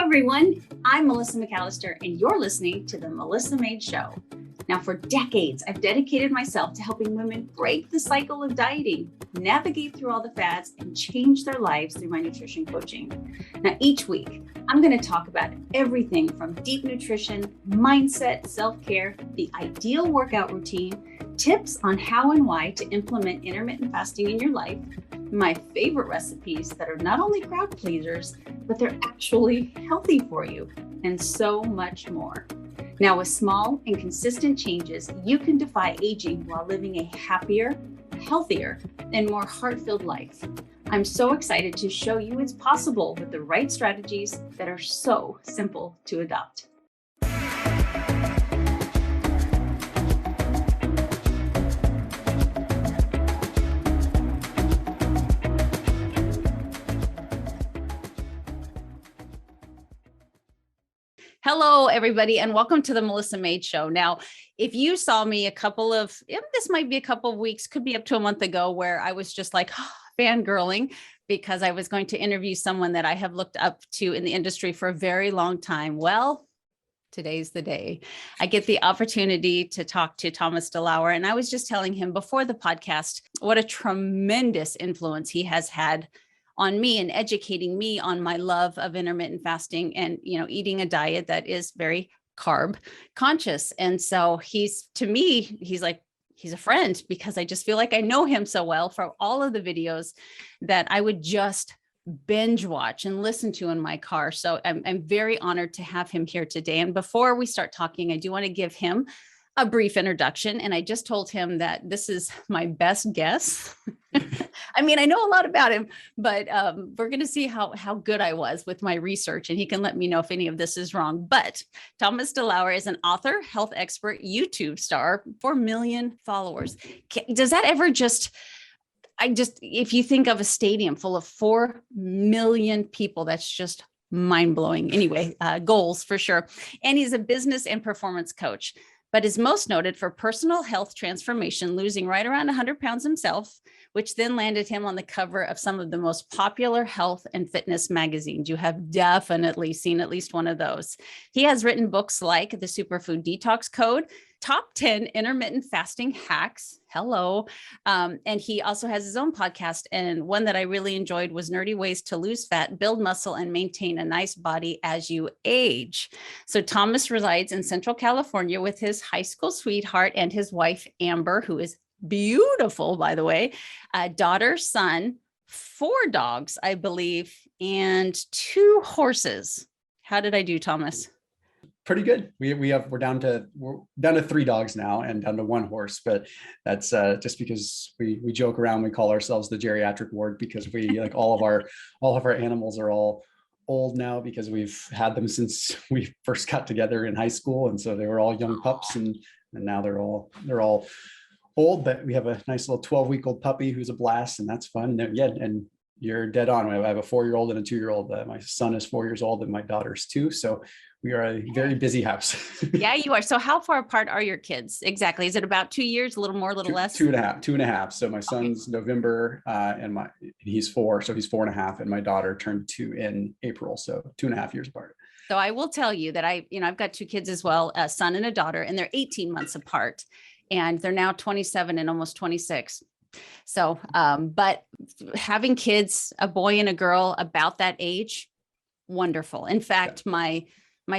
everyone. I'm Melissa McAllister, and you're listening to the Melissa M.A.D.E Show. Now, for decades, I've dedicated myself to helping women break the cycle of dieting, navigate through all the fads, and change their lives through my nutrition coaching. Now, each week, I'm going to talk about everything from deep nutrition, mindset, self-care, the ideal workout routine, tips on how and why to implement intermittent fasting in your life, my favorite recipes that are not only crowd pleasers, but they're actually healthy for you, and so much more. Now, with small and consistent changes, you can defy aging while living a happier, healthier, and more heart-filled life. I'm so excited to show you it's possible with the right strategies that are so simple to adopt. Hello, everybody, and welcome to the Melissa M.A.D.E Show. Now, if you saw me this might be a couple of weeks, could be up to a month ago, where I was just like fangirling because I was going to interview someone that I have looked up to in the industry for a very long time. Well, today's the day. I get the opportunity to talk to Thomas DeLauer, and I was just telling him before the podcast what a tremendous influence he has had on me and educating me on my love of intermittent fasting and, eating a diet that is very carb conscious. And so he's a friend because I just feel like I know him so well from all of the videos that I would just binge watch and listen to in my car. So I'm very honored to have him here today. And before we start talking, I do want to give him a brief introduction. And I just told him that this is my best guess. I mean, I know a lot about him, but we're going to see how good I was with my research, and he can let me know if any of this is wrong. But Thomas DeLauer is an author, health expert, YouTube star, 4 million followers. Does that ever if you think of a stadium full of 4 million people, that's just mind blowing. Anyway, goals for sure. And he's a business and performance coach, but is most noted for personal health transformation, losing right around 100 pounds himself, which then landed him on the cover of some of the most popular health and fitness magazines. You have definitely seen at least one of those. He has written books like The Superfood Detox Code, Top 10 Intermittent Fasting Hacks. Hello. And he also has his own podcast. And one that I really enjoyed was Nerdy Ways to Lose Fat, Build Muscle, and Maintain a Nice Body as You Age. So Thomas resides in Central California with his high school sweetheart and his wife, Amber, who is beautiful, by the way, daughter, son, 4 dogs, I believe, and 2 horses. How did I do, Thomas? Pretty good. We're down to 3 dogs now and down to 1 horse, but that's just because we joke around. We call ourselves the geriatric ward because we like all of our animals are all old now because we've had them since we first got together in high school, and so they were all young pups, and now they're all old. But we have a nice little 12-week-old puppy who's a blast, and that's fun. And you're dead on. I have a 4-year-old and a 2-year-old. My son is 4 years old and my daughter's 2. So we are a very busy house. Yeah, you are. So how far apart are your kids? Exactly. Is it about 2 years, a little more, a little less? 2.5. So my son's November and he's 4. So he's 4.5. And my daughter turned 2 in April. So 2.5 years apart. So I will tell you that I've got 2 kids as well, a son and a daughter, and they're 18 months apart. And they're now 27 and almost 26. So, but having kids, a boy and a girl about that age, wonderful. In fact, my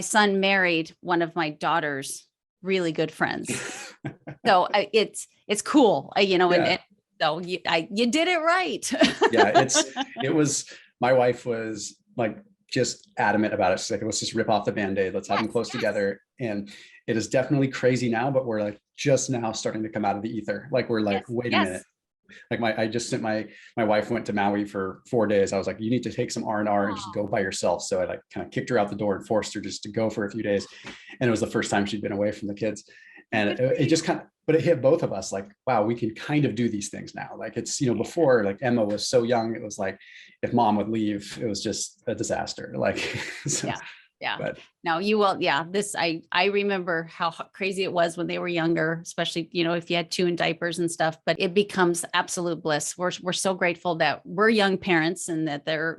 son married one of my daughter's really good friends. So it's cool, and so you did it right. Yeah, it was, my wife was like just adamant about it. She's like, let's just rip off the Band-Aid. Let's have them close together. And it is definitely crazy now, but we're like just now starting to come out of the ether. Like we're like, wait a minute. Like I just sent my wife went to Maui for 4 days. I was like, you need to take some R&R and just go by yourself. So I like kind of kicked her out the door and forced her just to go for a few days. And it was the first time she'd been away from the kids. And it just but it hit both of us like, wow, we can kind of do these things now. Like it's, before, like Emma was so young, it was like, if mom would leave, it was just a disaster. Like, so, yeah. But no, you will. Yeah. I remember how crazy it was when they were younger, especially, if you had 2 in diapers and stuff, but it becomes absolute bliss. We're so grateful that we're young parents and that they're,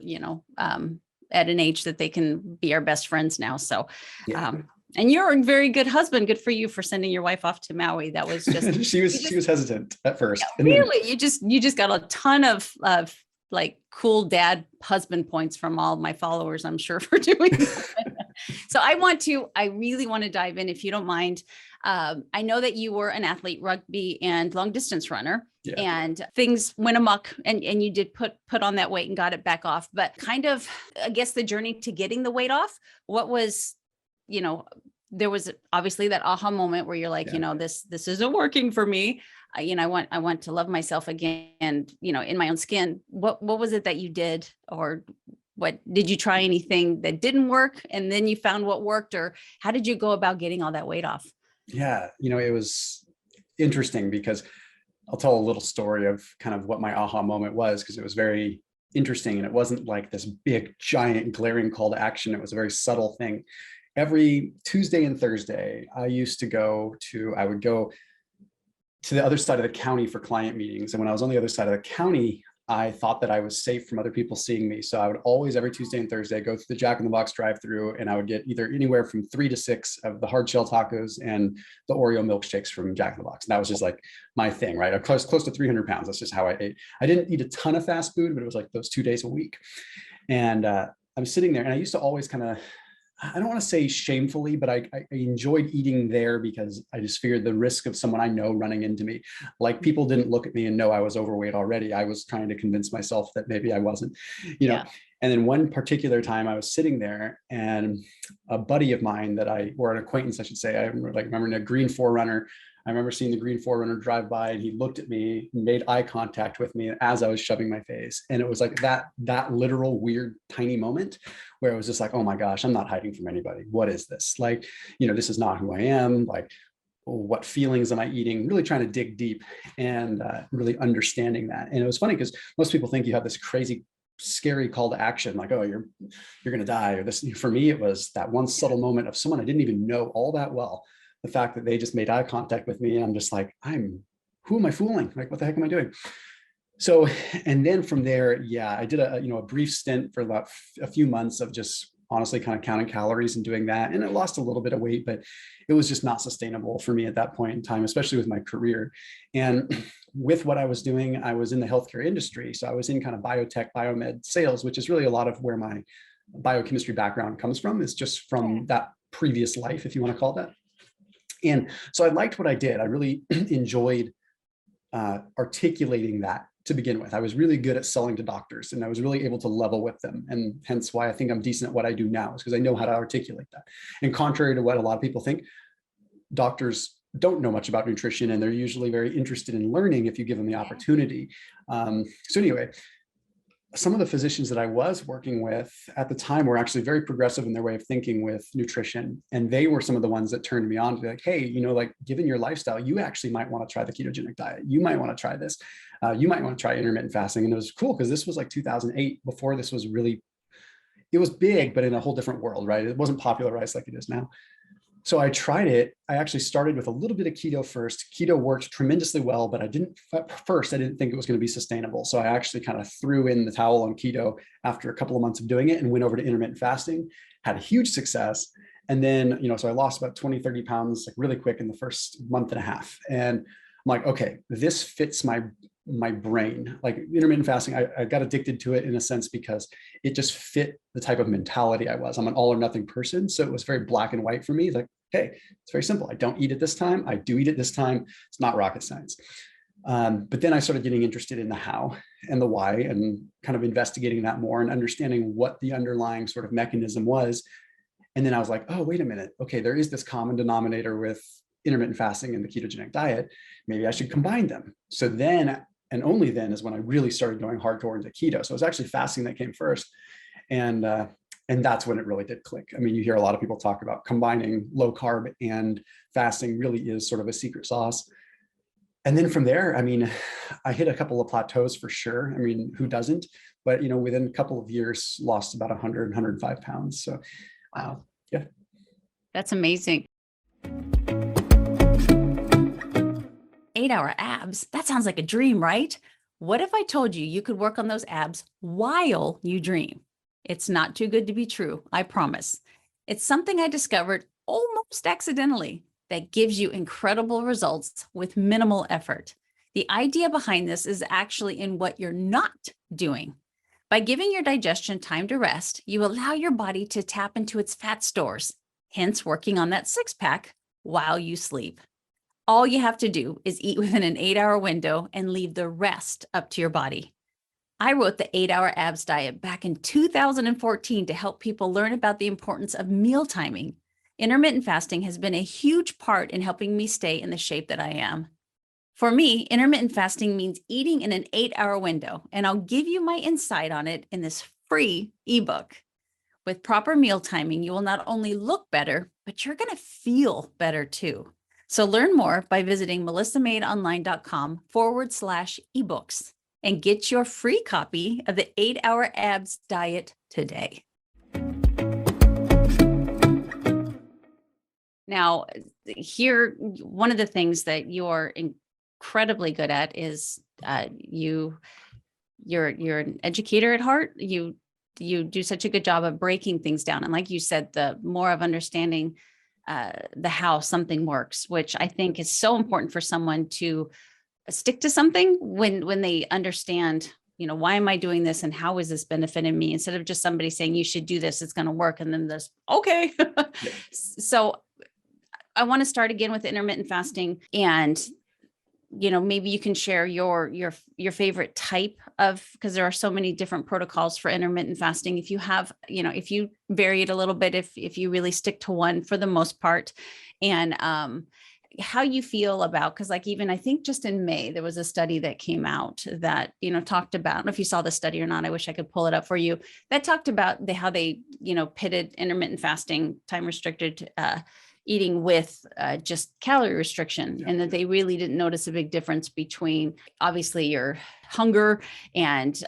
at an age that they can be our best friends now. So, Yeah. and you're a very good husband. Good for you for sending your wife off to Maui. That was just, she was hesitant at first. yeah, really, you just got a ton of like cool dad husband points from all my followers, I'm sure, for doing that. So I really want to dive in, if you don't mind. I know that you were an athlete, rugby and long distance runner, Yeah. and things went amok, and you did put on that weight and got it back off. But kind of, I guess, the journey to getting the weight off, what was, there was obviously that aha moment where you're like, Yeah. this isn't working for me. I want to love myself again, in my own skin. What was it that you did, or what did you try anything that didn't work and then you found what worked, or how did you go about getting all that weight off? Yeah. It was interesting because I'll tell a little story of kind of what my aha moment was, because it was very interesting. And it wasn't like this big, giant, glaring call to action. It was a very subtle thing. Every Tuesday and Thursday, I would go to the other side of the county for client meetings. And when I was on the other side of the county, I thought that I was safe from other people seeing me. So I would always, every Tuesday and Thursday, go through the Jack in the Box drive-through, and I would get either anywhere from 3 to 6 of the hard shell tacos and the Oreo milkshakes from Jack in the Box. And that was just like my thing, right? I'm close to 300 pounds. That's just how I ate. I didn't eat a ton of fast food, but it was like those 2 days a week. And I'm sitting there, and I used to always kind of, I don't want to say shamefully, but I enjoyed eating there because I just feared the risk of someone I know running into me. Like, people didn't look at me and know I was overweight already. I was trying to convince myself that maybe I wasn't, Yeah. And then one particular time I was sitting there, and a buddy of mine or an acquaintance, I should say, I remember in a green 4Runner. I remember seeing the green 4Runner drive by, and he looked at me, made eye contact with me as I was shoving my face. And it was like that literal weird tiny moment where it was just like, oh my gosh, I'm not hiding from anybody. What is this? Like, this is not who I am. Like, what feelings am I eating? Really trying to dig deep and really understanding that. And it was funny because most people think you have this crazy, scary call to action, like, oh, you're going to die, or this. For me, it was that one subtle moment of someone I didn't even know all that well. The fact that they just made eye contact with me, I'm just like, who am I fooling? Like, what the heck am I doing? So, and then from there, yeah, I did a brief stint for about a few months of just honestly kind of counting calories and doing that. And I lost a little bit of weight, but it was just not sustainable for me at that point in time, especially with my career. And with what I was doing, I was in the healthcare industry. So I was in kind of biotech, biomed sales, which is really a lot of where my biochemistry background comes from. Is just from that previous life, if you want to call it that. And so I liked what I did. I really enjoyed articulating that to begin with. I was really good at selling to doctors, and I was really able to level with them. And hence why I think I'm decent at what I do now, is because I know how to articulate that. And contrary to what a lot of people think, doctors don't know much about nutrition, and they're usually very interested in learning if you give them the opportunity. So anyway, some of the physicians that I was working with at the time were actually very progressive in their way of thinking with nutrition. And they were some of the ones that turned me on to be like, hey, like, given your lifestyle, you actually might want to try the ketogenic diet. You might want to try this. You might want to try intermittent fasting. And it was cool because this was like 2008, before this was really, it was big, but in a whole different world, right? It wasn't popularized like it is now. So I tried it. I actually started with a little bit of keto first. Keto worked tremendously well, but I didn't think it was going to be sustainable. So I actually kind of threw in the towel on keto after a couple of months of doing it and went over to intermittent fasting, had a huge success. And then, so I lost about 20, 30 pounds like really quick in the first month and a half. And I'm like, okay, this fits my brain. Like, intermittent fasting, I got addicted to it in a sense because it just fit the type of mentality I was. I'm an all or nothing person. So it was very black and white for me. Like, hey, it's very simple. I don't eat it this time. I do eat it this time. It's not rocket science. But then I started getting interested in the how and the why, and kind of investigating that more and understanding what the underlying sort of mechanism was. And then I was like, oh, wait a minute. Okay, there is this common denominator with intermittent fasting and the ketogenic diet. Maybe I should combine them. So then, and only then, is when I really started going hardcore into keto. So it was actually fasting that came first. And that's when it really did click. I mean, you hear a lot of people talk about combining low carb and fasting really is sort of a secret sauce. And then from there, I mean, I hit a couple of plateaus for sure. I mean, who doesn't? But, within a couple of years, lost about 100, 105 pounds. So, wow. Yeah. That's amazing. 8-hour abs. That sounds like a dream, right? What if I told you you could work on those abs while you dream? It's not too good to be true, I promise. It's something I discovered almost accidentally that gives you incredible results with minimal effort. The idea behind this is actually in what you're not doing. By giving your digestion time to rest, you allow your body to tap into its fat stores, hence working on that six-pack while you sleep. All you have to do is eat within an 8-hour window and leave the rest up to your body. I wrote the 8-Hour Abs Diet back in 2014 to help people learn about the importance of meal timing. Intermittent fasting has been a huge part in helping me stay in the shape that I am. For me, intermittent fasting means eating in an 8-hour window, and I'll give you my insight on it in this free ebook. With proper meal timing, you will not only look better, but you're going to feel better too. So learn more by visiting melissamadeonline.com/ebooks and get your free copy of the 8-Hour Abs Diet today. Now, here, one of the things that you're incredibly good at is you're an educator at heart. You do such a good job of breaking things down. And like you said, the more of understanding the how something works, which I think is so important for someone to stick to something when they understand, why am I doing this and how is this benefiting me, instead of just somebody saying you should do this, it's going to work. And then this, okay. Yeah. So I want to start again with intermittent fasting, and maybe you can share your favorite type of, because there are so many different protocols for intermittent fasting. If you have, if you vary it a little bit, if you really stick to one for the most part, and how you feel about, because like even I think just in May, there was a study that came out that, talked about, I don't know if you saw the study or not, I wish I could pull it up for you, that talked about how they, pitted intermittent fasting, time restricted, eating with just calorie restriction, and that they really didn't notice a big difference between obviously your hunger and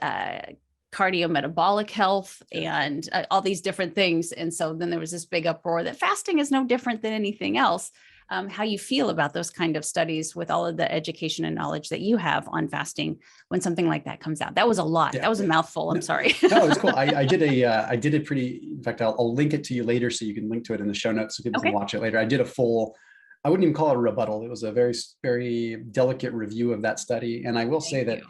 cardiometabolic health and all these different things. And so then there was this big uproar that fasting is no different than anything else. How you feel about those kind of studies with all of the education and knowledge that you have on fasting when something like that comes out. That was a lot. Yeah. That was a mouthful. I'm sorry. No, it's cool. I did a pretty, in fact, I'll link it to you later so you can link to it in the show notes so people can watch it later. I did a full, I wouldn't even call it a rebuttal. It was a very, very delicate review of that study. And I will say that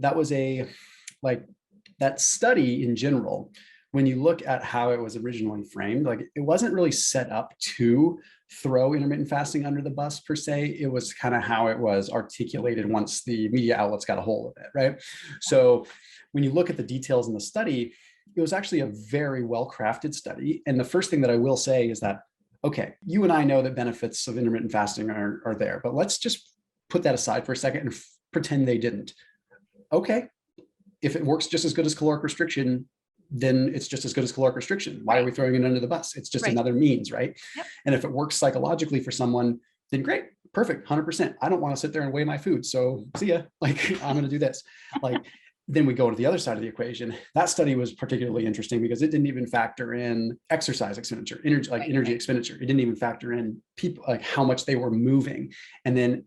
that was that study in general, when you look at how it was originally framed, it wasn't really set up to throw intermittent fasting under the bus per se. It was kind of how it was articulated once the media outlets got a hold of it, right? So when you look at the details in the study, it was actually a very well-crafted study. And the first thing that I will say is that, okay, you and I know that benefits of intermittent fasting are there, but let's just put that aside for a second and pretend they didn't. Okay, if it works just as good as caloric restriction, then it's just as good as caloric restriction. Why are we throwing it under the bus? It's just another means, right? Yep. And if it works psychologically for someone, then great, perfect, 100%. I don't want to sit there and weigh my food. So see ya, I'm going to do this. Then we go to the other side of the equation. That study was particularly interesting because it didn't even factor in exercise expenditure, energy expenditure. It didn't even factor in people, how much they were moving. And then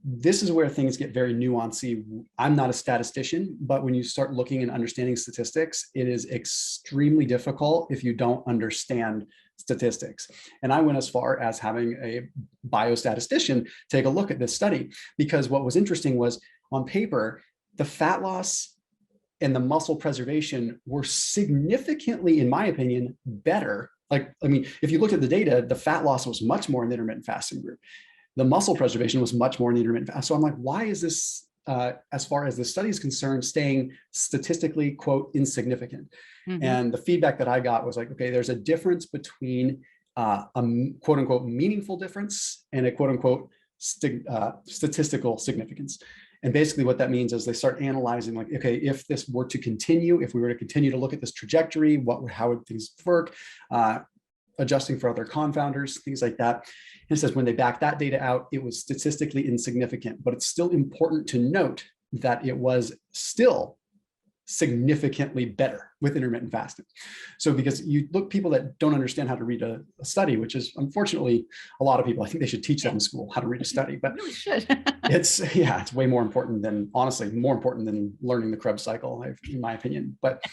this is where things get very nuanced. I'm not a statistician, but when you start looking and understanding statistics, it is extremely difficult if you don't understand statistics. And I went as far as having a biostatistician take a look at this study, because what was interesting was on paper, the fat loss and the muscle preservation were significantly, in my opinion, better. If you looked at the data, the fat loss was much more in the intermittent fasting group. The muscle preservation was much more in the intermittent fast. So I'm like, why is this, as far as the study is concerned, staying statistically, quote, insignificant? Mm-hmm. And the feedback that I got was okay, there's a difference between a quote unquote meaningful difference and a quote unquote statistical significance. And basically what that means is they start analyzing okay, if this were to continue, if we were to continue to look at this trajectory, how would things work? Adjusting for other confounders, things like that. And it says when they back that data out, it was statistically insignificant, but it's still important to note that it was still significantly better with intermittent fasting. So because you look, people that don't understand how to read a study, which is unfortunately a lot of people, I think they should teach that in school, how to read a study, but really should. it's way more important than, honestly, more important than learning the Krebs cycle, in my opinion. But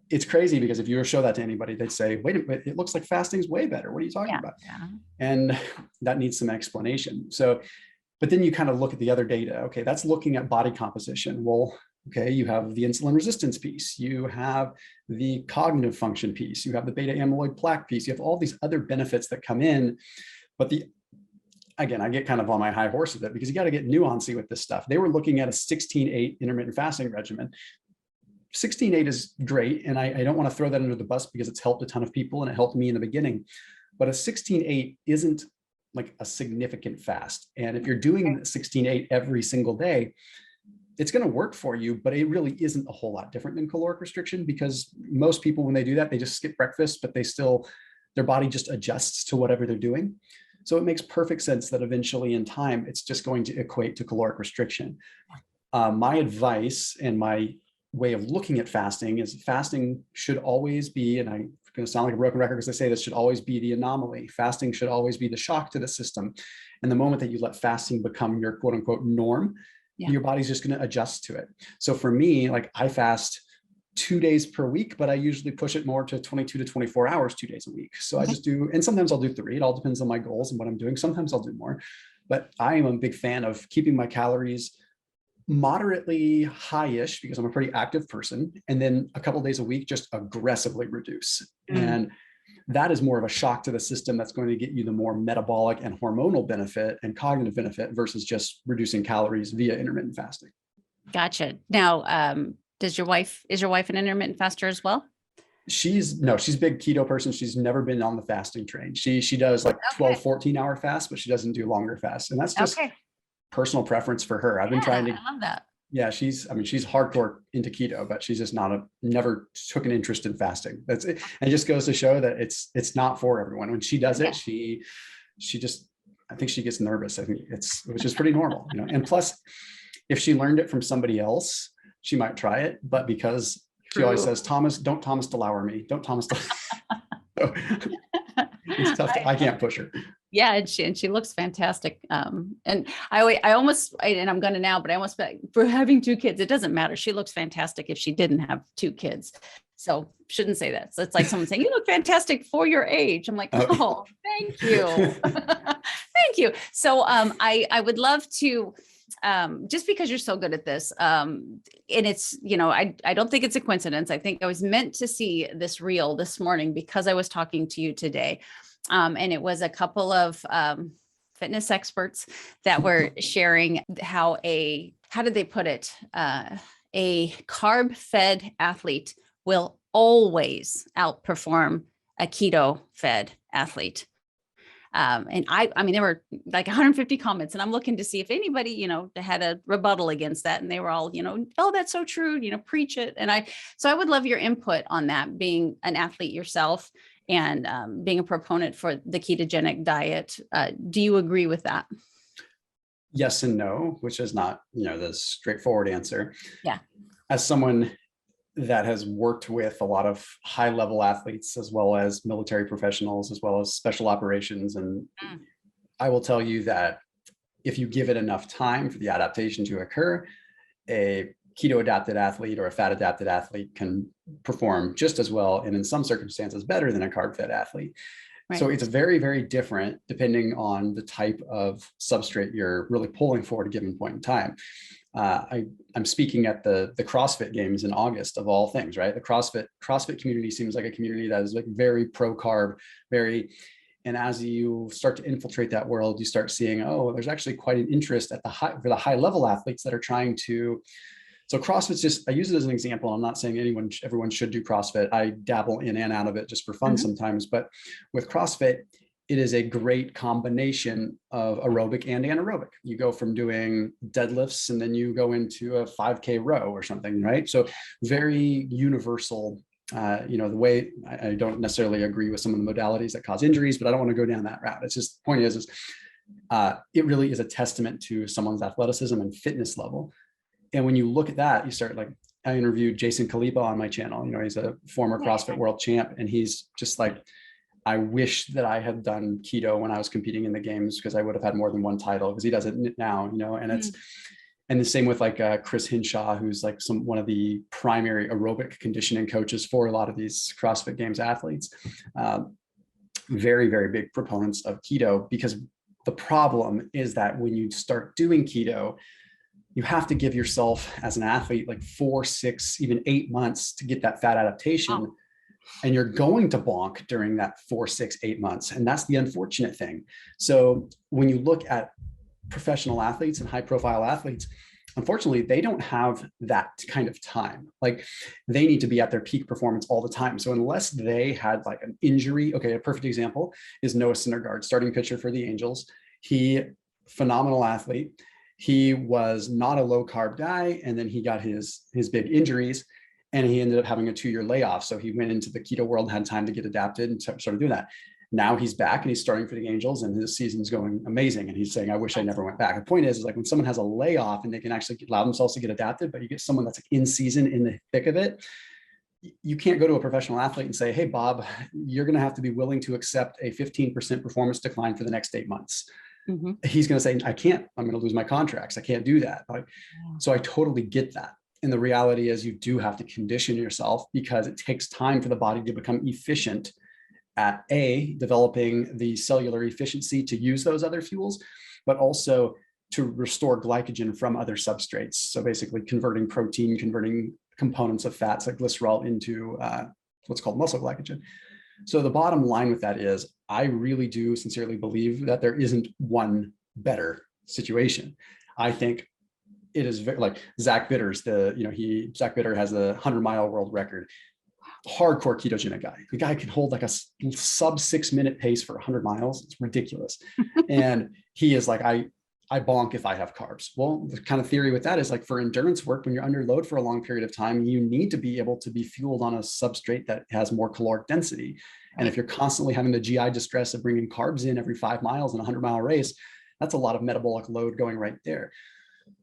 it's crazy because if you were to show that to anybody, they'd say, wait a minute, it looks like fasting's way better. What are you talking about? Yeah. And that needs some explanation. So, but then you kind of look at the other data. Okay, that's looking at body composition. Well, okay, you have the insulin resistance piece, you have the cognitive function piece, you have the beta amyloid plaque piece, you have all these other benefits that come in. But again, I get kind of on my high horse with it because you got to get nuancy with this stuff. They were looking at a 16-8 intermittent fasting regimen. 16-8 is great. And I don't want to throw that under the bus because it's helped a ton of people and it helped me in the beginning. But a 16-8 isn't like a significant fast. And if you're doing 16-8 every single day, it's going to work for you, but it really isn't a whole lot different than caloric restriction because most people, when they do that, they just skip breakfast, but their body just adjusts to whatever they're doing. So it makes perfect sense that eventually in time, it's just going to equate to caloric restriction. My advice and my way of looking at fasting is fasting should always be, and I'm going to sound like a broken record because I say this, should always be the anomaly. Fasting should always be the shock to the system. And the moment that you let fasting become your quote unquote norm, your body's just going to adjust to it. So for me, like I fast 2 days per week, but I usually push it more to 22 to 24 hours, 2 days a week. So I just do, and sometimes I'll do 3. It all depends on my goals and what I'm doing. Sometimes I'll do more, but I am a big fan of keeping my calories moderately high-ish because I'm a pretty active person. And then a couple of days a week, just aggressively reduce. And that is more of a shock to the system that's going to get you the more metabolic and hormonal benefit and cognitive benefit versus just reducing calories via intermittent fasting. Gotcha. Now, is your wife an intermittent faster as well? She's a big keto person. She's never been on the fasting train. She does like 12, 14-hour fasts, but she doesn't do longer fasts. And that's just personal preference for her. I've been trying to, I love that. Yeah, she's hardcore into keto, but she's just never took an interest in fasting. That's it. And it just goes to show that it's not for everyone. When she does it, she just, I think she gets nervous. I think which is pretty normal, And plus, if she learned it from somebody else, she might try it. But because she always says, don't Thomas DeLauer me. Don't Thomas DeLauer. It's tough. I can't push her. Yeah, and she looks fantastic. And I almost, and I'm gonna now, but I almost, for having 2 kids, it doesn't matter. She looks fantastic if she didn't have 2 kids. So shouldn't say that. So it's like someone saying, you look fantastic for your age. I'm like, oh, thank you. Thank you. So I would love to, just because you're so good at this, and it's, I don't think it's a coincidence. I think I was meant to see this reel this morning because I was talking to you today. And it was a couple of fitness experts that were sharing how did they put it? A carb-fed athlete will always outperform a keto-fed athlete. And I mean, there were like 150 comments, and I'm looking to see if anybody, had a rebuttal against that. And they were all, oh, that's so true, preach it. And so I would love your input on that, being an athlete yourself and being a proponent for the ketogenic diet. Do you agree with that? Yes and no, which is not, the straightforward answer. Yeah. As someone that has worked with a lot of high level athletes, as well as military professionals, as well as special operations. And I will tell you that if you give it enough time for the adaptation to occur, a keto adapted athlete or a fat adapted athlete can perform just as well, and in some circumstances better than a carb fed athlete. Right. So it's very, very different depending on the type of substrate you're really pulling for at a given point in time. I'm speaking at the CrossFit Games in August, of all things, right? The CrossFit community seems like a community that is like very pro carb, and as you start to infiltrate that world, you start seeing, oh, there's actually quite an interest for the high level athletes that are trying to. So CrossFit's just, I use it as an example. I'm not saying everyone should do CrossFit. I dabble in and out of it just for fun sometimes, but with CrossFit, it is a great combination of aerobic and anaerobic. You go from doing deadlifts and then you go into a 5K row or something, right? So very universal, the way I don't necessarily agree with some of the modalities that cause injuries, but I don't want to go down that route. It's just, the point is it really is a testament to someone's athleticism and fitness level. And when you look at that, you start like, I interviewed Jason Khalipa on my channel. He's a former CrossFit world champ, and he's just like, I wish that I had done keto when I was competing in the games because I would have had more than one title, because he does it now, and And the same with like Chris Hinshaw, who's like one of the primary aerobic conditioning coaches for a lot of these CrossFit Games athletes. Very, very big proponents of keto, because the problem is that when you start doing keto, you have to give yourself as an athlete like 4, 6, even 8 months to get that fat adaptation. Oh. And you're going to bonk during that 4, 6, 8 months. And that's the unfortunate thing. So when you look at professional athletes and high profile athletes, unfortunately, they don't have that kind of time. Like they need to be at their peak performance all the time. So unless they had like an injury, okay, a perfect example is Noah Syndergaard, starting pitcher for the Angels. He, phenomenal athlete. He was not a low carb guy. And then he got his big injuries and he ended up having a 2-year layoff. So he went into the keto world and had time to get adapted and started doing that. Now he's back and he's starting for the Angels and his season's going amazing. And he's saying, I wish I never went back. The point is like when someone has a layoff and they can actually allow themselves to get adapted, but you get someone that's in season in the thick of it, you can't go to a professional athlete and say, hey, Bob, you're going to have to be willing to accept a 15% performance decline for the next 8 months. Mm-hmm. He's going to say, I can't, I'm going to lose my contracts. I can't do that. So I totally get that. And the reality is you do have to condition yourself because it takes time for the body to become efficient at developing the cellular efficiency to use those other fuels, but also to restore glycogen from other substrates. So basically converting protein, converting components of fats like glycerol into what's called muscle glycogen. So the bottom line with that is I really do sincerely believe that there isn't one better situation. I think it is very, like Zach Bitter's Zach Bitter has a 100-mile world record. Hardcore ketogenic guy. The guy can hold like a sub 6-minute pace for 100 miles. It's ridiculous. And he is like, I bonk if I have carbs. Well, the kind of theory with that is like for endurance work, when you're under load for a long period of time, you need to be able to be fueled on a substrate that has more caloric density. And if you're constantly having the GI distress of bringing carbs in every 5 miles in a 100-mile race, that's a lot of metabolic load going right there.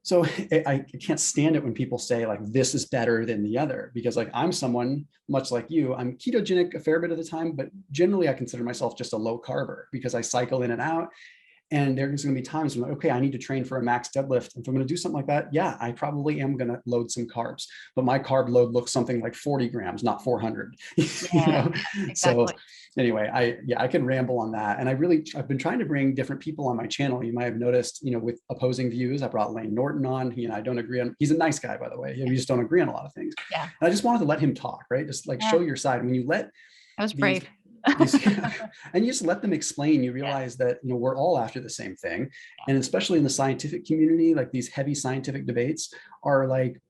So I can't stand it when people say like, this is better than the other, because like I'm someone much like you, I'm ketogenic a fair bit of the time, but generally I consider myself just a low carber because I cycle in and out. And there's going to be times when, okay, I need to train for a max deadlift. If I'm going to do something like that, yeah, I probably am going to load some carbs, but my carb load looks something like 40 grams, not 400. Yeah, you know? exactly. So anyway, I could ramble on that. And I've been trying to bring different people on my channel. You might have noticed, with opposing views, I brought Lane Norton on. He and I don't agree on, he's a nice guy, by the way. We just don't agree on a lot of things. Yeah. And I just wanted to let him talk, right? Just like show your side. When you let I was brave. and you just let them explain, you realize that we're all after the same thing. And especially in the scientific community, like these heavy scientific debates are like,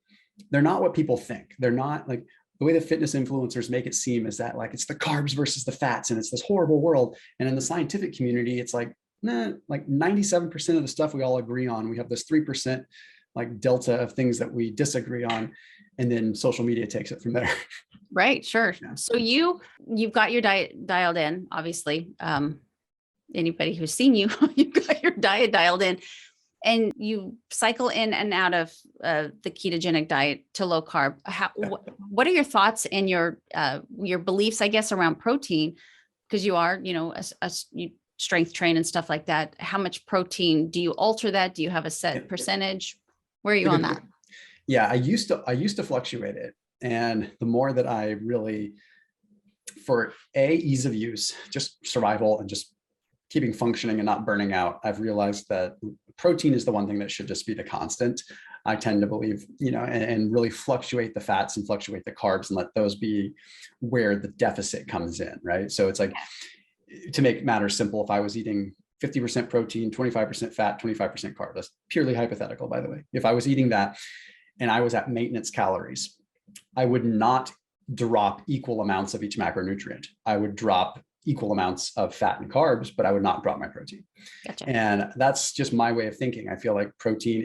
they're not what people think. They're not like the way the fitness influencers make it seem is that like it's the carbs versus the fats and it's this horrible world. And in the scientific community, it's like, nah, like 97% of the stuff we all agree on. We have this 3% like delta of things that we disagree on. And then social media takes it from there. Right. Sure. Yeah. So you've got your diet dialed in, obviously. Anybody who's seen you, you've got your diet dialed in and you cycle in and out of the ketogenic diet to low carb. What are your thoughts and your beliefs, I guess, around protein? Because you are, you strength train and stuff like that. How much protein do you alter that? Do you have a set percentage? Where are you on that? Yeah, I used to fluctuate it. And the more that I really, for ease of use, just survival and just keeping functioning and not burning out, I've realized that protein is the one thing that should just be the constant. I tend to believe, and really fluctuate the fats and fluctuate the carbs and let those be where the deficit comes in, right? So it's like, to make matters simple, if I was eating 50% protein, 25% fat, 25% carb, that's purely hypothetical, by the way. If I was eating that and I was at maintenance calories, I would not drop equal amounts of each macronutrient. I would drop equal amounts of fat and carbs, but I would not drop my protein. Gotcha. And that's just my way of thinking. I feel like protein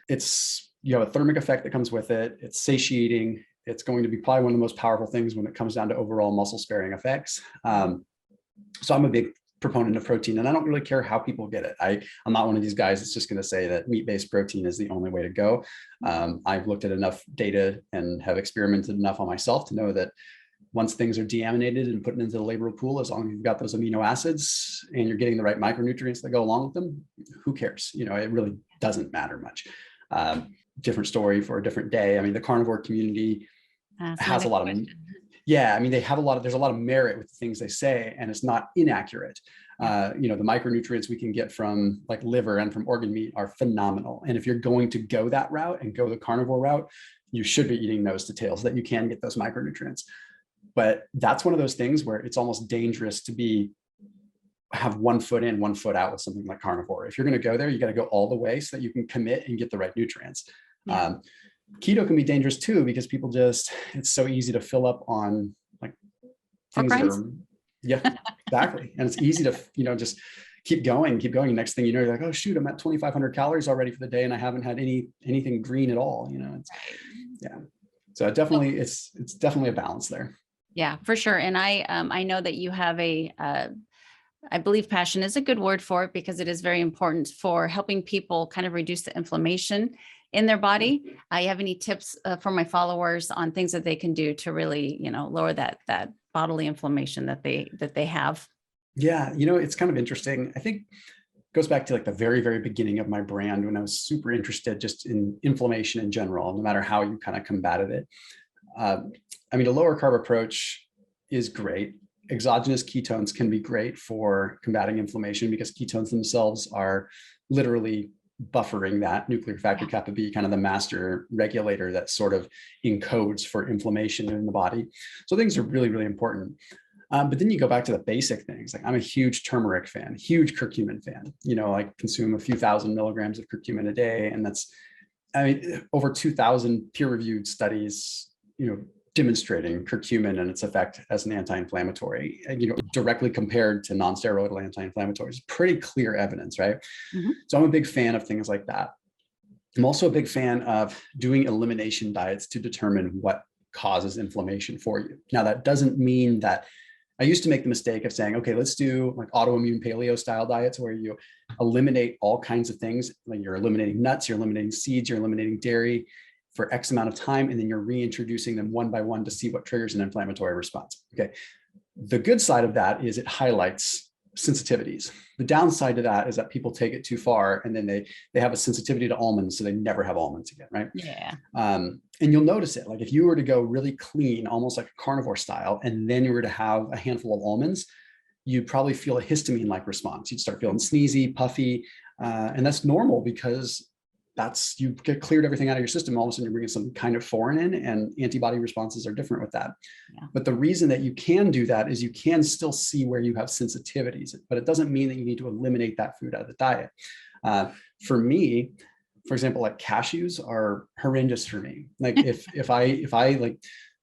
it's a thermic effect that comes with it. It's satiating. It's going to be probably one of the most powerful things when it comes down to overall muscle sparing effects. So I'm a big proponent of protein and I don't really care how people get it. I'm not one of these guys that's just going to say that meat-based protein is the only way to go. I've looked at enough data and have experimented enough on myself to know that once things are deaminated and put into the labor pool, as long as you've got those amino acids and you're getting the right micronutrients that go along with them, who cares? It really doesn't matter much. different story for a different day. I mean, the carnivore community has a lot of, yeah, I mean, there's a lot of merit with the things they say, and it's not inaccurate. The micronutrients we can get from like liver and from organ meat are phenomenal. And if you're going to go that route and go the carnivore route, you should be eating nose to tail so that you can get those micronutrients. But that's one of those things where it's almost dangerous to have 1 foot in, 1 foot out with something like carnivore. If you're going to go there, you got to go all the way so that you can commit and get the right nutrients. Yeah. Keto can be dangerous too, because people it's so easy to fill up on like things that are, yeah, exactly. And it's easy to, just keep going. Next thing you know, you're like, oh shoot, I'm at 2,500 calories already for the day, and I haven't had anything green at all. Yeah. So it's definitely a balance there. Yeah, for sure. And I know that you have I believe passion is a good word for it, because it is very important for helping people kind of reduce the inflammation in their body. I have any tips for my followers on things that they can do to really, lower that bodily inflammation that they have? Yeah, it's kind of interesting. I think it goes back to like the very, very beginning of my brand, when I was super interested just in inflammation in general, no matter how you kind of combated it. A lower carb approach is great. Exogenous ketones can be great for combating inflammation, because ketones themselves are literally buffering that nuclear factor kappa B, kind of the master regulator that sort of encodes for inflammation in the body. So things are really, really important. But then you go back to the basic things. Like, I'm a huge turmeric fan, huge curcumin fan. I consume a few thousand milligrams of curcumin a day. And that's, over 2,000 peer-reviewed studies, demonstrating curcumin and its effect as an anti-inflammatory, directly compared to non-steroidal anti-inflammatories. Pretty clear evidence, right? Mm-hmm. So I'm a big fan of things like that. I'm also a big fan of doing elimination diets to determine what causes inflammation for you. Now, that doesn't mean that I used to make the mistake of saying, okay, let's do like autoimmune paleo style diets where you eliminate all kinds of things. Like, you're eliminating nuts, you're eliminating seeds, you're eliminating dairy for X amount of time, and then you're reintroducing them one by one to see what triggers an inflammatory response. Okay. The good side of that is it highlights sensitivities. The downside to that is that people take it too far, and then they have a sensitivity to almonds, so they never have almonds again, right? Yeah. And you'll notice it. Like, if you were to go really clean, almost like a carnivore style, and then you were to have a handful of almonds, you'd probably feel a histamine-like response. You'd start feeling sneezy, puffy, and that's normal, because you get cleared everything out of your system. All of a sudden, you're bringing some kind of foreign in, and antibody responses are different with that. Yeah. But the reason that you can do that is you can still see where you have sensitivities, but it doesn't mean that you need to eliminate that food out of the diet. For me, for example, like cashews are horrendous for me. Like, if I like,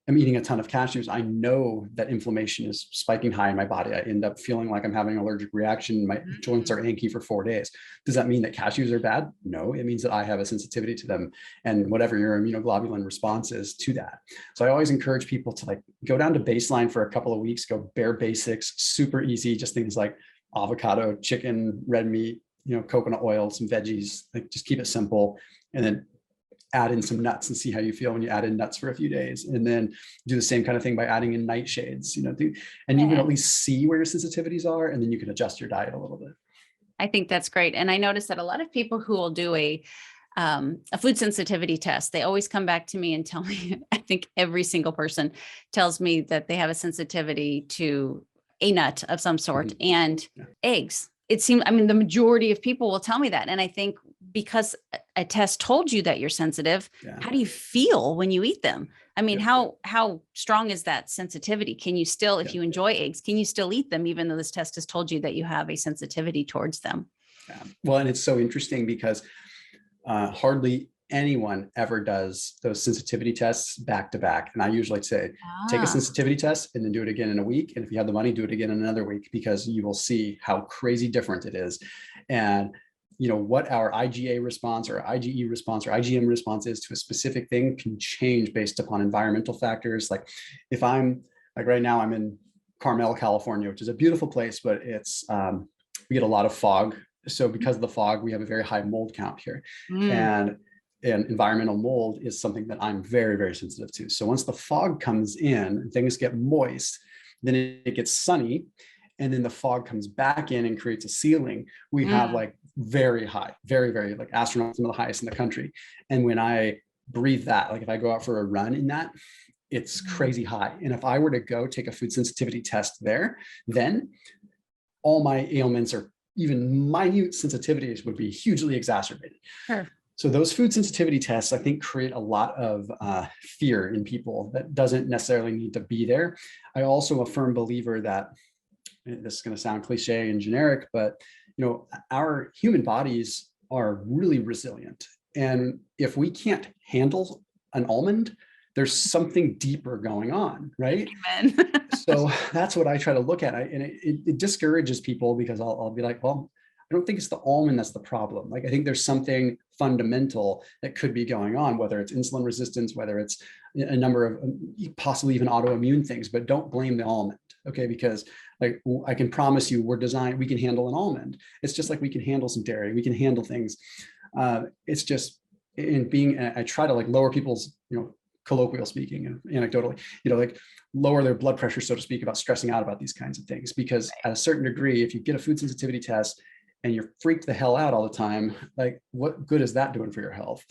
I'm eating a ton of cashews, I know that inflammation is spiking high in my body. I end up feeling like I'm having an allergic reaction. My joints are achy for 4 days. Does that mean that cashews are bad? No, it means that I have a sensitivity to them, and whatever your immunoglobulin response is to that. So I always encourage people to like go down to baseline for a couple of weeks, go bare basics, super easy, just things like avocado, chicken, red meat, coconut oil, some veggies, like just keep it simple. And then add in some nuts and see how you feel when you add in nuts for a few days, and then do the same kind of thing by adding in nightshades, and you can at least see where your sensitivities are, and then you can adjust your diet a little bit. I think that's great. And I noticed that a lot of people who will do a food sensitivity test, they always come back to me and tell me, I think every single person tells me that they have a sensitivity to a nut of some sort, mm-hmm. and eggs. It seems, the majority of people will tell me that. And I think because a test told you that you're sensitive, how do you feel when you eat them? How strong is that sensitivity? Can you still, if you enjoy eggs, can you still eat them, even though this test has told you that you have a sensitivity towards them? Yeah. Well, and it's so interesting because hardly anyone ever does those sensitivity tests back to back. And I usually say, take a sensitivity test and then do it again in a week. And if you have the money, do it again in another week, because you will see how crazy different it is. And what our IgA response or IgE response or IgM response is to a specific thing can change based upon environmental factors. Like, if I'm like right now, I'm in Carmel, California, which is a beautiful place, but it's we get a lot of fog. So because of the fog, we have a very high mold count here. And environmental mold is something that I'm very, very sensitive to. So once the fog comes in and things get moist, then it gets sunny, and then the fog comes back in and creates a ceiling. We have like very high, very, very like astronomical, some of the highest in the country. And when I breathe that, like if I go out for a run in that, it's crazy high. And if I were to go take a food sensitivity test there, then all my ailments or even minute sensitivities would be hugely exacerbated. Sure. So those food sensitivity tests, I think, create a lot of fear in people that doesn't necessarily need to be there. I also a firm believer that, this is going to sound cliche and generic, but our human bodies are really resilient. And if we can't handle an almond, there's something deeper going on, right? Amen. So that's what I try to look at. And it discourages people because I'll be like, well, I don't think it's the almond that's the problem. Like, I think there's something fundamental that could be going on, whether it's insulin resistance, whether it's a number of possibly even autoimmune things, but don't blame the almond. Okay. Because like, I can promise you we can handle an almond. It's just like we can handle some dairy. We can handle things. It's just I try to like lower people's, colloquial speaking and anecdotally, like lower their blood pressure, so to speak, about stressing out about these kinds of things. Because at a certain degree, if you get a food sensitivity test and you're freaked the hell out all the time, like what good is that doing for your health?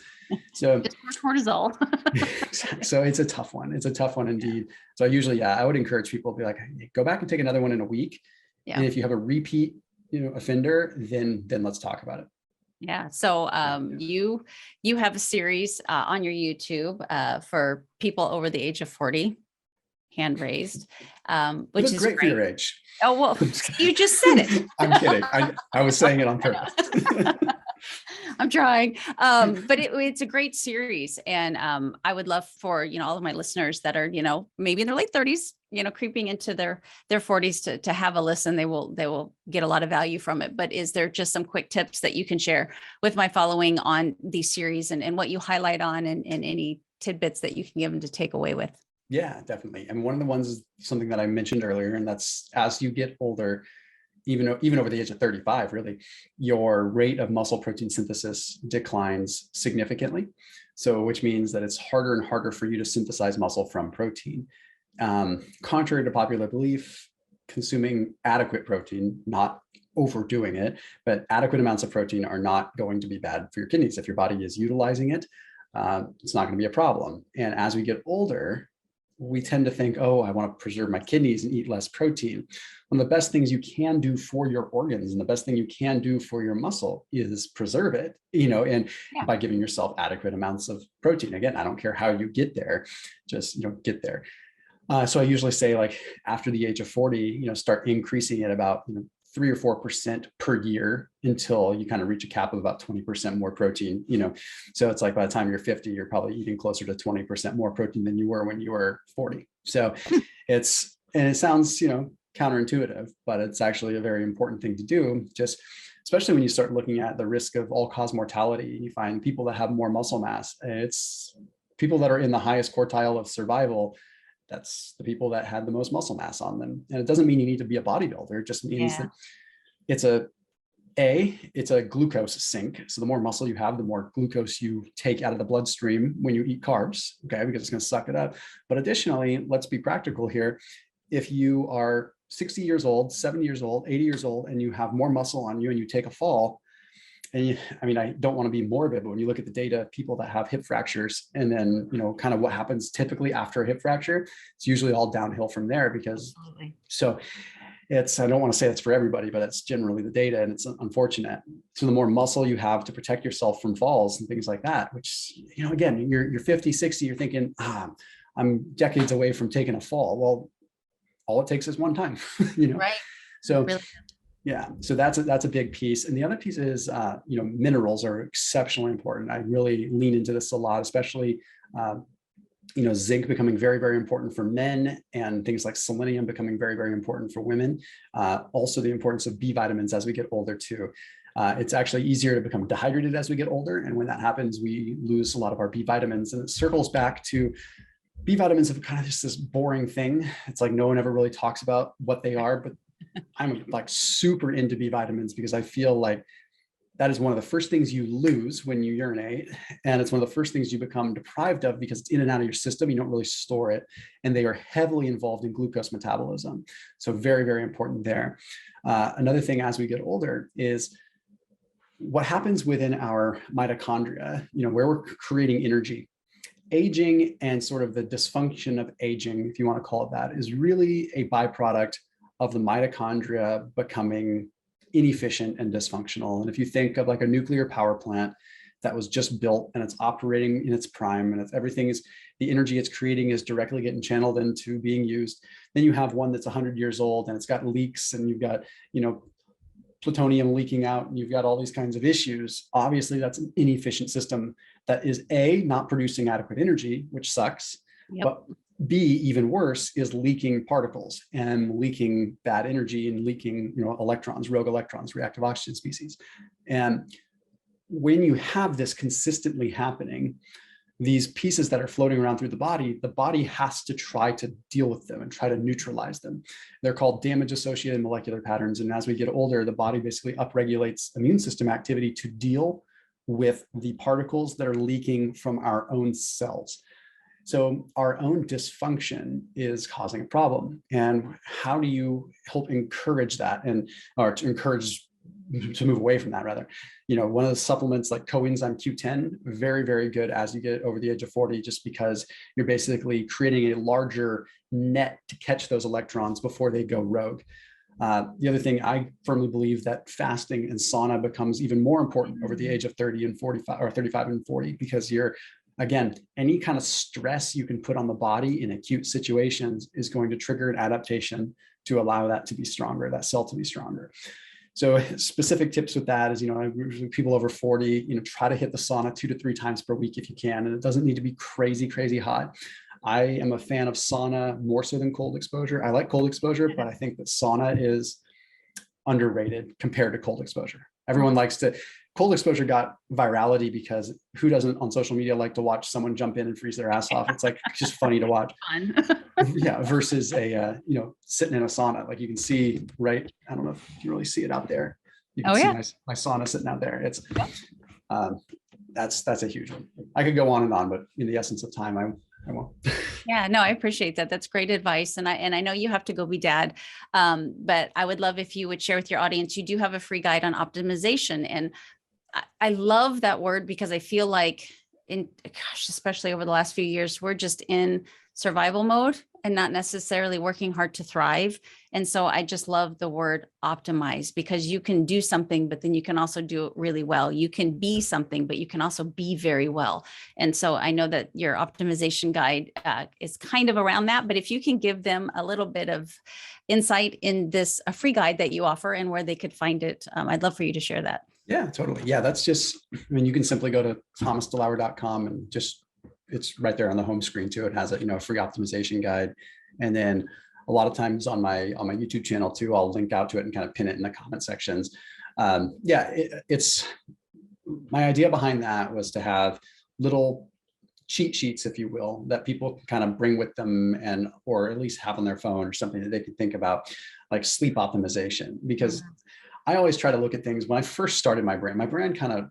So just more cortisol. So it's a tough one. It's a tough one indeed. So I usually, I would encourage people to be like, hey, go back and take another one in a week. Yeah. And if you have a repeat, offender, then let's talk about it. Yeah. So you have a series on your YouTube for people over the age of 40, hand raised, which is great for your age. Oh, well, you just said it. I'm kidding. I was saying it on purpose. I'm trying. But it's a great series. And I would love for, all of my listeners that are, maybe in their late 30s, creeping into their 40s to have a listen. They will get a lot of value from it. But is there just some quick tips that you can share with my following on these series and what you highlight on and any tidbits that you can give them to take away with? Yeah, definitely. And one of the ones is something that I mentioned earlier, and that's as you get older, even over the age of 35, really, your rate of muscle protein synthesis declines significantly. So, which means that it's harder and harder for you to synthesize muscle from protein. Contrary to popular belief, consuming adequate protein, not overdoing it, but adequate amounts of protein are not going to be bad for your kidneys. If your body is utilizing it, it's not going to be a problem. And as we get older, we tend to think, oh, I want to preserve my kidneys and eat less protein. One of the best things you can do for your organs and the best thing you can do for your muscle is preserve it, and by giving yourself adequate amounts of protein. Again, I don't care how you get there, just, get there. So I usually say like after the age of 40, start increasing it about 3 or 4% per year until you kind of reach a cap of about 20% more protein, so it's like by the time you're 50, you're probably eating closer to 20% more protein than you were when you were 40. So it sounds, counterintuitive, but it's actually a very important thing to do, just especially when you start looking at the risk of all-cause mortality. You find people that have more muscle mass. It's people that are in the highest quartile of survival. That's the people that had the most muscle mass on them. And it doesn't mean you need to be a bodybuilder. It just means that it's a glucose sink. So the more muscle you have, the more glucose you take out of the bloodstream when you eat carbs, okay, because it's going to suck it up. But additionally, let's be practical here. If you are 60 years old, 70 years old, 80 years old, and you have more muscle on you and you take a fall, and I don't want to be morbid, but when you look at the data, people that have hip fractures and then, kind of what happens typically after a hip fracture, it's usually all downhill from there because, so I don't want to say that's for everybody, but that's generally the data and it's unfortunate. So the more muscle you have to protect yourself from falls and things like that, which, again, you're 50, 60, you're thinking, I'm decades away from taking a fall. Well, all it takes is one time, Right. So really? Yeah, so that's a big piece. And the other piece is, minerals are exceptionally important. I really lean into this a lot, especially, zinc becoming very, very important for men and things like selenium becoming very, very important for women. Also the importance of B vitamins as we get older too. It's actually easier to become dehydrated as we get older. And when that happens, we lose a lot of our B vitamins, and it circles back to B vitamins have kind of just this boring thing. It's like no one ever really talks about what they are, but I'm like super into B vitamins because I feel like that is one of the first things you lose when you urinate. And it's one of the first things you become deprived of because it's in and out of your system. You don't really store it. And they are heavily involved in glucose metabolism. So very, very important there. Another thing as we get older is what happens within our mitochondria, where we're creating energy, aging and sort of the dysfunction of aging, if you want to call it that, is really a byproduct of the mitochondria becoming inefficient and dysfunctional. And if you think of like a nuclear power plant that was just built and it's operating in its prime, and the energy it's creating is directly getting channeled into being used, then you have one that's 100 years old and it's got leaks, and you've got, plutonium leaking out, and you've got all these kinds of issues. Obviously, that's an inefficient system that is not producing adequate energy, which sucks. Yep. But B, even worse, is leaking particles and leaking bad energy and leaking, electrons, rogue electrons, reactive oxygen species. And when you have this consistently happening, these pieces that are floating around through the body has to try to deal with them and try to neutralize them. They're called damage-associated molecular patterns. And as we get older, the body basically upregulates immune system activity to deal with the particles that are leaking from our own cells. So our own dysfunction is causing a problem. And how do you help encourage that, or to encourage to move away from that rather? One of the supplements like coenzyme Q10, very, very good as you get over the age of 40, just because you're basically creating a larger net to catch those electrons before they go rogue. The other thing, I firmly believe that fasting and sauna becomes even more important over the age of 30 and 45, or 35 and 40, because again, any kind of stress you can put on the body in acute situations is going to trigger an adaptation to allow that to be stronger, that cell to be stronger. So specific tips with that is, people over 40, try to hit the sauna 2 to 3 times per week if you can. And it doesn't need to be crazy, crazy hot. I am a fan of sauna more so than cold exposure. I like cold exposure, but I think that sauna is underrated compared to cold exposure. Everyone cold exposure got virality because who doesn't on social media like to watch someone jump in and freeze their ass off? It's like just funny to watch. Fun. Yeah, versus a sitting in a sauna. Like you can see, right? I don't know if you can really see it out there. You can see my sauna sitting out there. It's that's a huge one. I could go on and on, but in the essence of time, I won't. Yeah, no, I appreciate that. That's great advice. And I know you have to go be dad. But I would love if you would share with your audience, you do have a free guide on optimization. And I love that word because I feel like especially over the last few years, we're just in survival mode and not necessarily working hard to thrive. And so I just love the word optimize, because you can do something, but then you can also do it really well. You can be something, but you can also be very well. And so I know that your optimization guide is kind of around that, but if you can give them a little bit of insight in a free guide that you offer and where they could find it, I'd love for you to share that. Yeah, totally. Yeah, that's just, you can simply go to thomasdelauer.com and it's right there on the home screen too. It has a free optimization guide. And then a lot of times on my YouTube channel too, I'll link out to it and kind of pin it in the comment sections. It's my idea behind that was to have little cheat sheets, if you will, that people can kind of bring with them or at least have on their phone or something that they can think about, like sleep optimization, because I always try to look at things. When I first started my brand kind of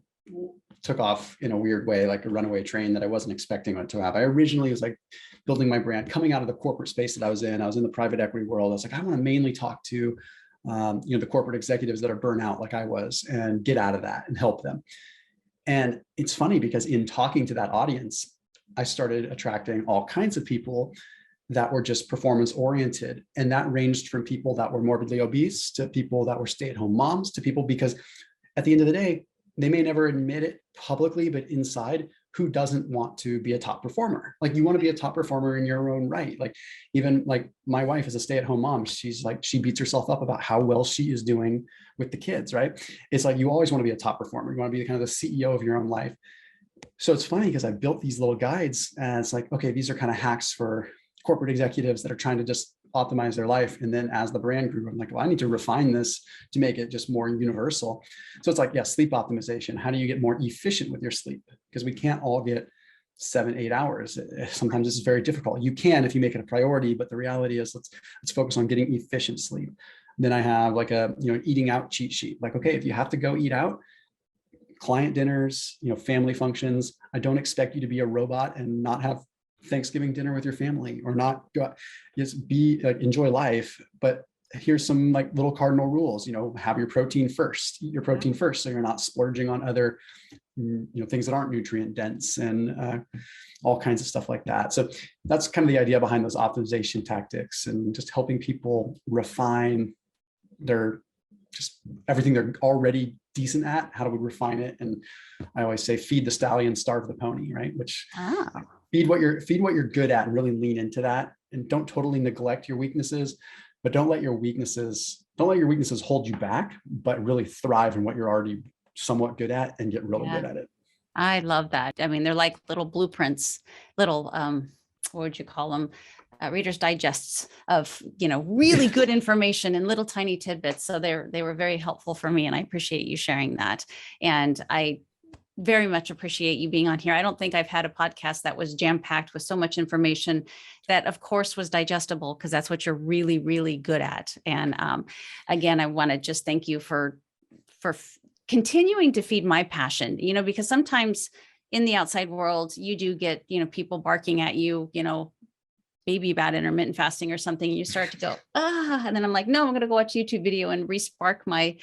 took off in a weird way, like a runaway train that I wasn't expecting it to have. I originally was like building my brand, coming out of the corporate space that I was in. I was in the private equity world. I was like, I want to mainly talk to, the corporate executives that are burnt out like I was and get out of that and help them. And it's funny because in talking to that audience, I started attracting all kinds of people that were just performance oriented. And that ranged from people that were morbidly obese to people that were stay-at-home moms to people, because at the end of the day, they may never admit it publicly, but inside, who doesn't want to be a top performer? Like you want to be a top performer in your own right. Like even like my wife is a stay-at-home mom. She's like, she beats herself up about how well she is doing with the kids, right? It's like, you always want to be a top performer. You want to be kind of the CEO of your own life. So it's funny because I built these little guides and it's like, okay, these are kind of hacks for corporate executives that are trying to just optimize their life. And then as the brand grew, I'm like, well, I need to refine this to make it just more universal. So it's like, sleep optimization. How do you get more efficient with your sleep? Because we can't all get 7-8 hours. Sometimes this is very difficult. You can if you make it a priority, but the reality is let's focus on getting efficient sleep. Then I have like a eating out cheat sheet. Like, okay, if you have to go eat out, client dinners, family functions, I don't expect you to be a robot and not have Thanksgiving dinner with your family or not just enjoy life. But here's some like little cardinal rules, have your protein first, so you're not splurging on other, things that aren't nutrient dense, and all kinds of stuff like that. So that's kind of the idea behind those optimization tactics, and just helping people refine just everything they're already decent at. How do we refine it? And I always say, feed the stallion, starve the pony, right? Which feed what you're good at, and really lean into that, and don't totally neglect your weaknesses, but don't let your weaknesses hold you back, but really thrive in what you're already somewhat good at and get really good at it. I love that. I mean, they're like little blueprints, little, what would you call them? Reader's Digests of, really good information and little tiny tidbits. So they were very helpful for me, and I appreciate you sharing that. And I very much appreciate you being on here. I don't think I've had a podcast that was jam-packed with so much information that, of course, was digestible, because that's what you're really, really good at. And again, I want to just thank you for continuing to feed my passion, because sometimes in the outside world, you do get, people barking at you, baby about intermittent fasting or something, and you start to go, and then I'm like, no, I'm going to go watch a YouTube video and re-spark my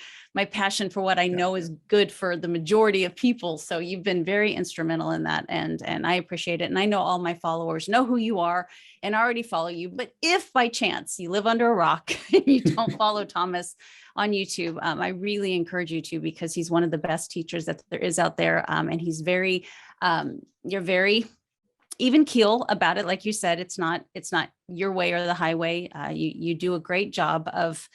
passion for what I know is good for the majority of people. So you've been very instrumental in that. And I appreciate it. And I know all my followers know who you are and already follow you. But if by chance you live under a rock and you don't follow Thomas on YouTube, I really encourage you to, because he's one of the best teachers that there is out there. And he's you're very even keel about it. Like you said, it's not your way or the highway. You do a great job of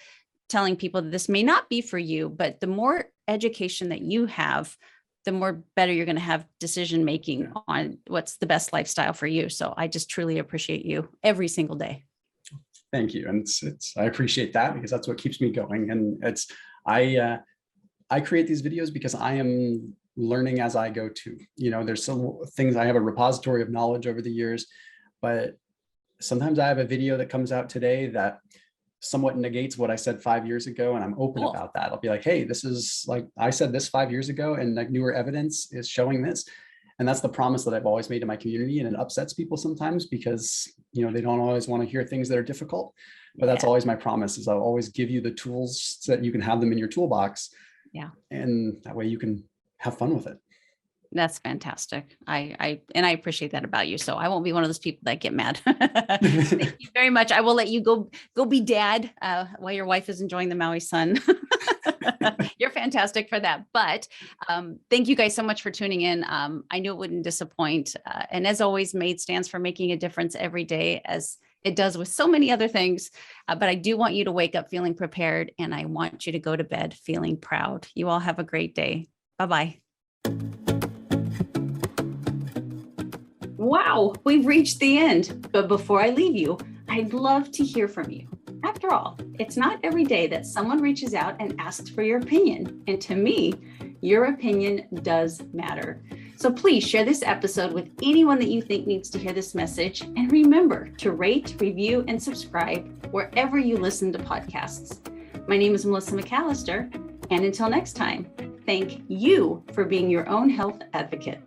telling people that this may not be for you, but the more education that you have, the more better you're going to have decision-making on what's the best lifestyle for you. So I just truly appreciate you every single day. Thank you. And I appreciate that, because that's what keeps me going. And I create these videos because I am learning as I go too. There's some things, I have a repository of knowledge over the years, but sometimes I have a video that comes out today that somewhat negates what I said 5 years ago. And I'm open about that. I'll be like, hey, this is like, I said this 5 years ago, and like newer evidence is showing this. And that's the promise that I've always made to my community. And it upsets people sometimes because, they don't always want to hear things that are difficult, but that's always my promise, is I'll always give you the tools so that you can have them in your toolbox. Yeah. And that way you can have fun with it. That's fantastic. I appreciate that about you. So I won't be one of those people that get mad. Thank you very much. I will let you go be dad while your wife is enjoying the Maui sun. You're fantastic for that. But thank you guys so much for tuning in. I knew it wouldn't disappoint. And as always, M.A.D.E stands for making a difference every day, as it does with so many other things. But I do want you to wake up feeling prepared, and I want you to go to bed feeling proud. You all have a great day. Bye-bye. Wow, we've reached the end. But before I leave you, I'd love to hear from you. After all, it's not every day that someone reaches out and asks for your opinion. And to me, your opinion does matter. So please share this episode with anyone that you think needs to hear this message. And remember to rate, review, and subscribe wherever you listen to podcasts. My name is Melissa McAllister. And until next time, thank you for being your own health advocate.